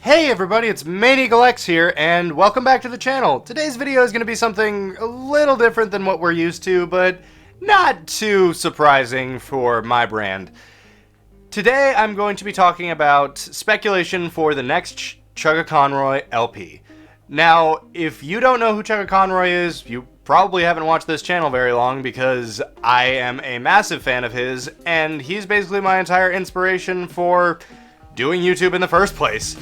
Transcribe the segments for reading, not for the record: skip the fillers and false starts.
Hey everybody, it's MainEagleX here, and welcome back to the channel. Today's video is going to be something a little different than what we're used to, but not too surprising for my brand. Today I'm going to be talking about speculation for the next Chuggaaconroy LP. Now, if you don't know who Chuggaaconroy is, you probably haven't watched this channel very long because I am a massive fan of his, and he's basically my entire inspiration for doing YouTube in the first place.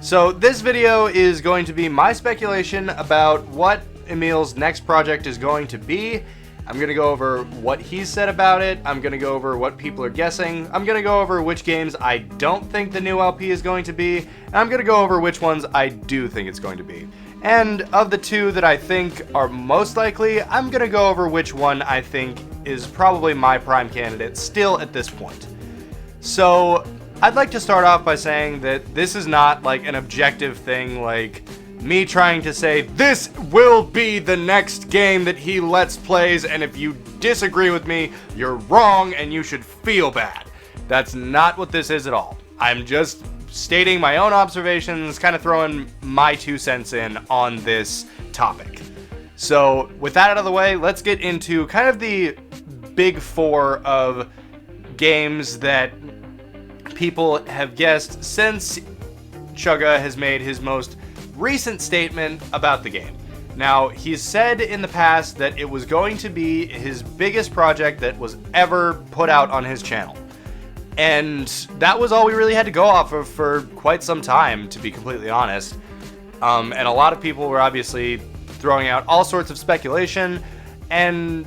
So this video is going to be my speculation about what Emil's next project is going to be. I'm going to go over what he said about it. I'm going to go over what people are guessing. I'm going to go over which games I don't think the new LP is going to be. And I'm going to go over which ones I do think it's going to be. And of the two that I think are most likely, I'm going to go over which one I think is probably my prime candidate still at this point. So I'd like to start off by saying that this is not like an objective thing, like me trying to say this will be the next game that he Let's Plays, and if you disagree with me, you're wrong and you should feel bad. That's not what this is at all. I'm just stating my own observations, kind of throwing my 2 cents in on this topic. So with that out of the way, let's get into kind of the big 4 of games that people have guessed since Chugga has made his most recent statement about the game. Now, he's said in the past that it was going to be his biggest project that was ever put out on his channel. And that was all we really had to go off of for quite some time, to be completely honest. And a lot of people were obviously throwing out all sorts of speculation, and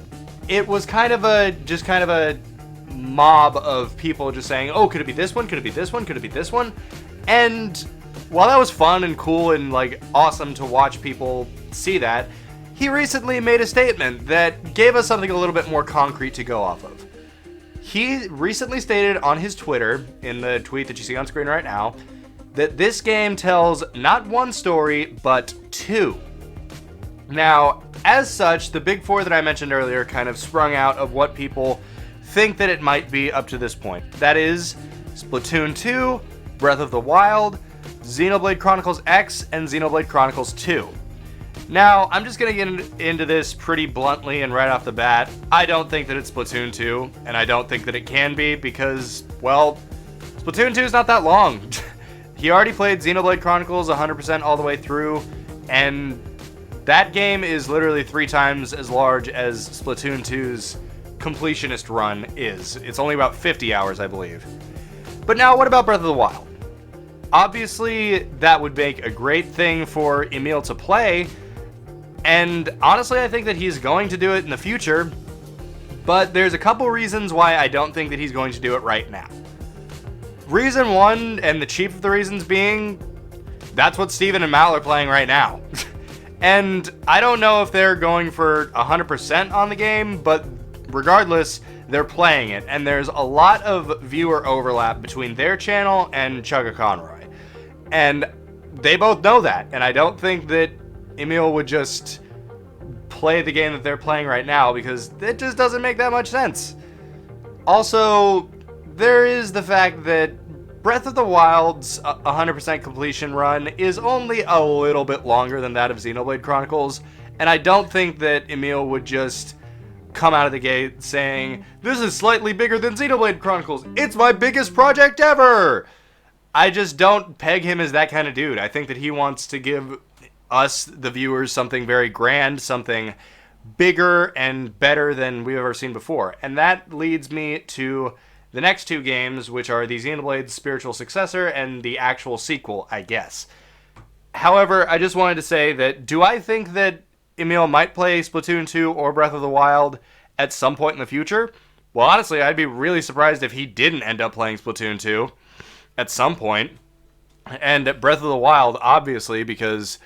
it was kind of a mob of people just saying, oh, could it be this one? Could it be this one? Could it be this one? And while that was fun and cool and like awesome to watch people see that, he recently made a statement that gave us something a little bit more concrete to go off of. He recently stated on his Twitter, in the tweet that you see on screen right now, that this game tells not one story, but 2. Now, as such, the big 4 that I mentioned earlier kind of sprung out of what people think that it might be up to this point. That is Splatoon 2, Breath of the Wild, Xenoblade Chronicles X, and Xenoblade Chronicles 2. Now, I'm just going to get into this pretty bluntly and right off the bat. I don't think that it's Splatoon 2, and I don't think that it can be because, well, Splatoon 2 is not that long. He already played Xenoblade Chronicles 100% all the way through, and that game is literally 3 times as large as Splatoon 2's completionist run is. It's only about 50 hours, I believe. But now, what about Breath of the Wild? Obviously, that would make a great thing for Emil to play, and honestly, I think that he's going to do it in the future, but there's a couple reasons why I don't think that he's going to do it right now. Reason 1, and the chief of the reasons being, that's what Steven and Mal are playing right now. And I don't know if they're going for 100% on the game, but regardless, they're playing it, and there's a lot of viewer overlap between their channel and Chuggaaconroy. And they both know that, and I don't think that Emil would just play the game that they're playing right now because it just doesn't make that much sense. Also, there is the fact that Breath of the Wild's 100% completion run is only a little bit longer than that of Xenoblade Chronicles, and I don't think that Emil would just come out of the gate saying, this is slightly bigger than Xenoblade Chronicles, it's my biggest project ever! I just don't peg him as that kind of dude. I think that he wants to give us, the viewers, something very grand, something bigger and better than we've ever seen before. And that leads me to the next 2 games, which are the Xenoblade's spiritual successor and the actual sequel, I guess. However, I just wanted to say that, do I think that Emil might play Splatoon 2 or Breath of the Wild at some point in the future? Well, honestly, I'd be really surprised if he didn't end up playing Splatoon 2 at some point. And Breath of the Wild, obviously, because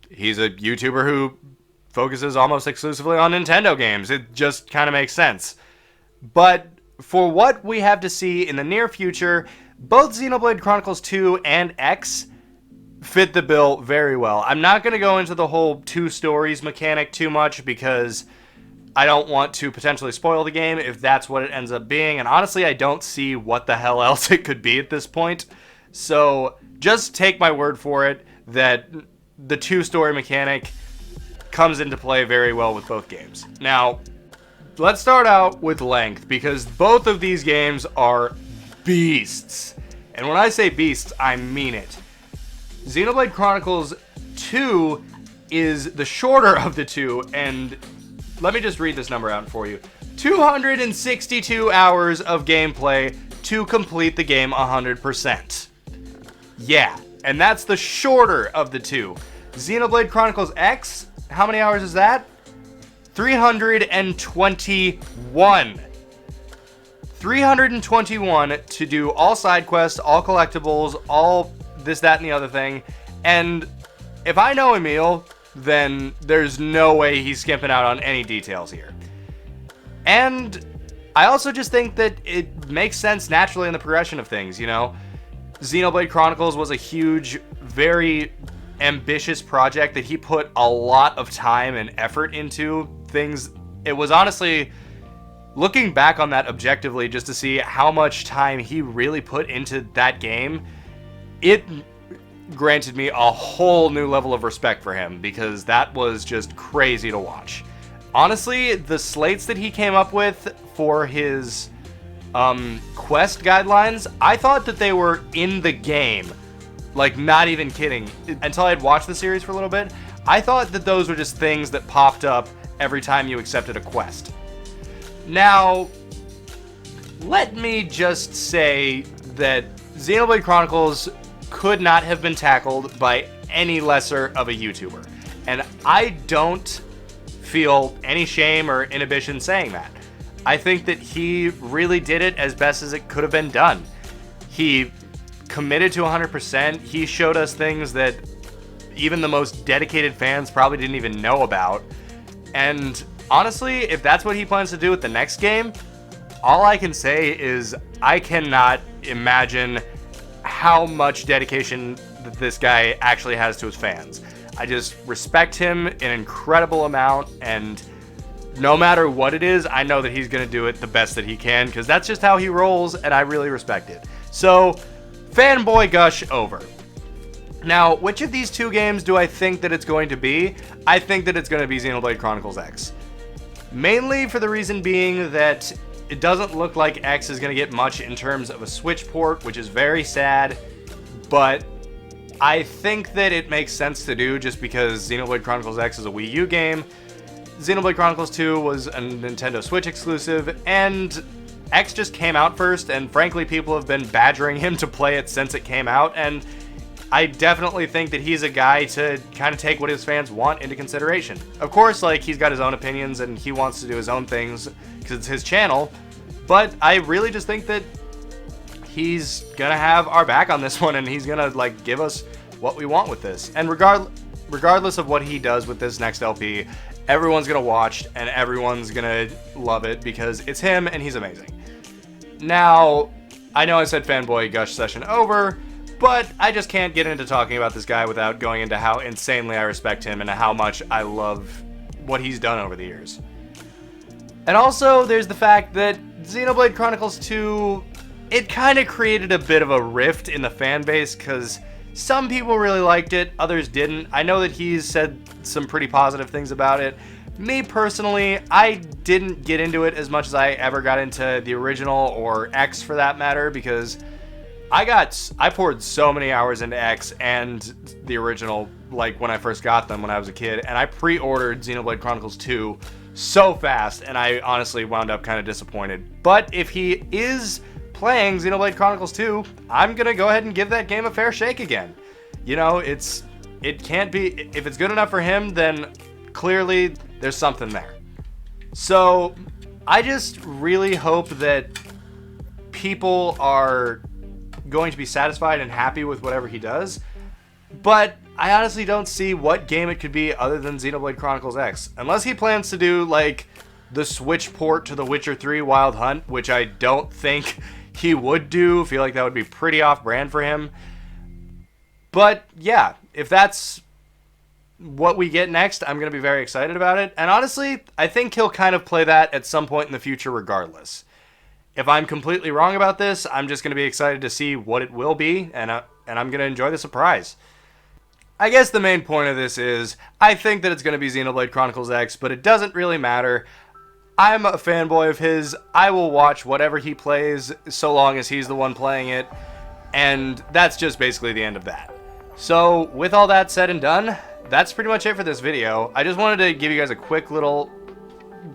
he's a YouTuber who focuses almost exclusively on Nintendo games. It just kind of makes sense. But for what we have to see in the near future, both Xenoblade Chronicles 2 and X fit the bill very well. I'm not going to go into the whole 2 stories mechanic too much because I don't want to potentially spoil the game if that's what it ends up being, and honestly I don't see what the hell else it could be at this point. So just take my word for it that the two-story mechanic comes into play very well with both games. Now, let's start out with length, because both of these games are beasts. And when I say beasts, I mean it. Xenoblade Chronicles 2 is the shorter of the two, and let me just read this number out for you. 262 hours of gameplay to complete the game 100%. Yeah, and that's the shorter of the two. Xenoblade Chronicles X, how many hours is that? 321. 321 to do all side quests, all collectibles, all this, that, and the other thing. And if I know Emil, then there's no way he's skimping out on any details here. And I also just think that it makes sense naturally in the progression of things, you know? Xenoblade Chronicles was a huge, very ambitious project that he put a lot of time and effort into. It was honestly, looking back on that objectively, just to see how much time he really put into that game, it granted me a whole new level of respect for him, because that was just crazy to watch. Honestly, the slates that he came up with for his quest guidelines, I thought that they were in the game. Like, not even kidding. Until I had watched the series for a little bit, I thought that those were just things that popped up every time you accepted a quest. Now, let me just say that Xenoblade Chronicles could not have been tackled by any lesser of a YouTuber. And I don't feel any shame or inhibition saying that. I think that he really did it as best as it could have been done. He committed to 100%. He showed us things that even the most dedicated fans probably didn't even know about. And honestly, if that's what he plans to do with the next game, all I can say is I cannot imagine how much dedication that this guy actually has to his fans. I just respect him an incredible amount, and no matter what it is, I know that he's going to do it the best that he can, because that's just how he rolls, and I really respect it. So, fanboy gush over. Now, which of these two games do I think that it's going to be? I think that it's going to be Xenoblade Chronicles X. Mainly for the reason being that it doesn't look like X is going to get much in terms of a Switch port, which is very sad, but I think that it makes sense to do just because Xenoblade Chronicles X is a Wii U game, Xenoblade Chronicles 2 was a Nintendo Switch exclusive, and X just came out first, and frankly people have been badgering him to play it since it came out, and I definitely think that he's a guy to kind of take what his fans want into consideration. Of course, like, he's got his own opinions and he wants to do his own things because it's his channel, but I really just think that he's gonna have our back on this one, and he's gonna, like, give us what we want with this. And regardless of what he does with this next LP, everyone's gonna watch and everyone's gonna love it because it's him and he's amazing. Now, I know I said fanboy gush session over, but I just can't get into talking about this guy without going into how insanely I respect him and how much I love what he's done over the years. And also, there's the fact that Xenoblade Chronicles 2, it kind of created a bit of a rift in the fan base, because some people really liked it, others didn't. I know that he's said some pretty positive things about it. Me personally, I didn't get into it as much as I ever got into the original, or X for that matter, because I poured so many hours into X and the original, like when I first got them when I was a kid, and I pre-ordered Xenoblade Chronicles 2 so fast, and I honestly wound up kind of disappointed. But if he is playing Xenoblade Chronicles 2, I'm gonna go ahead and give that game a fair shake again. You know, it can't be, if it's good enough for him, then clearly there's something there. So I just really hope that people are going to be satisfied and happy with whatever he does, but I honestly don't see what game it could be other than Xenoblade Chronicles X, unless he plans to do like the Switch port to The Witcher 3 Wild Hunt, which I don't think he would do. I feel like that would be pretty off-brand for him. But yeah, if that's what we get next, I'm going to be very excited about it. And honestly, I think he'll kind of play that at some point in the future regardless. If I'm completely wrong about this, I'm just going to be excited to see what it will be. And and I'm going to enjoy the surprise. I guess the main point of this is, I think that it's going to be Xenoblade Chronicles X, but it doesn't really matter. I'm a fanboy of his. I will watch whatever he plays, so long as he's the one playing it, and that's just basically the end of that. So, with all that said and done, that's pretty much it for this video. I just wanted to give you guys a quick little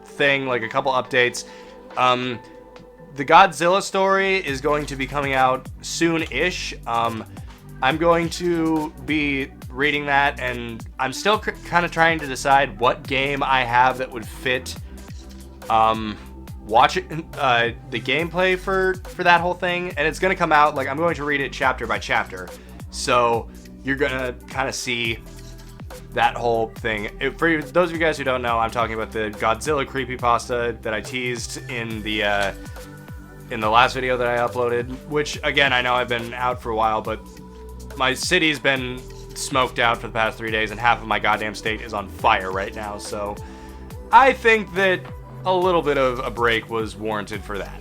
thing, like a couple updates. The Godzilla story is going to be coming out soon-ish. I'm going to be reading that, and I'm still kind of trying to decide what game I have that would fit watching the gameplay for that whole thing. And it's going to come out, like, I'm going to read it chapter by chapter, so you're going to kind of see that whole thing. For those of you guys who don't know, I'm talking about the Godzilla creepypasta that I teased in the last video that I uploaded, which, again, I know I've been out for a while, but my city's been smoked out for the past 3 days, and half of my goddamn state is on fire right now, so I think that a little bit of a break was warranted for that.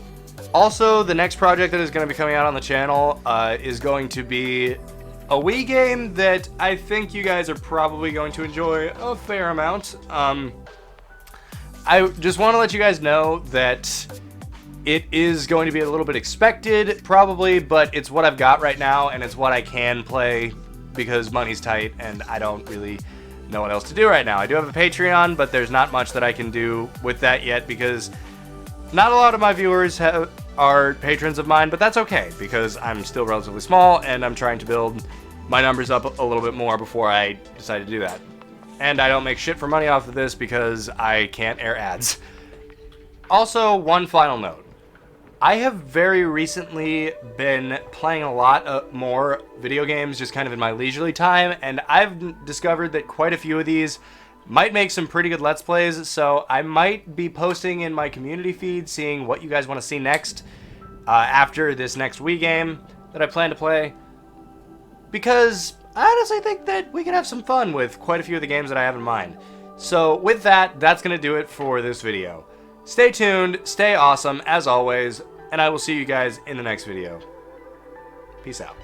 Also, the next project that is going to be coming out on the channel is going to be a Wii game that I think you guys are probably going to enjoy a fair amount. I just want to let you guys know that it is going to be a little bit expected, probably, but it's what I've got right now, and it's what I can play because money's tight, and I don't really know what else to do right now. I do have a Patreon, but there's not much that I can do with that yet because not a lot of my viewers are patrons of mine, but that's okay because I'm still relatively small, and I'm trying to build my numbers up a little bit more before I decide to do that. And I don't make shit for money off of this because I can't air ads. Also, one final note. I have very recently been playing a lot more video games just kind of in my leisurely time, and I've discovered that quite a few of these might make some pretty good Let's Plays, so I might be posting in my community feed seeing what you guys want to see next after this next Wii game that I plan to play, because I honestly think that we can have some fun with quite a few of the games that I have in mind. So with that, that's going to do it for this video. Stay tuned, stay awesome, as always, and I will see you guys in the next video. Peace out.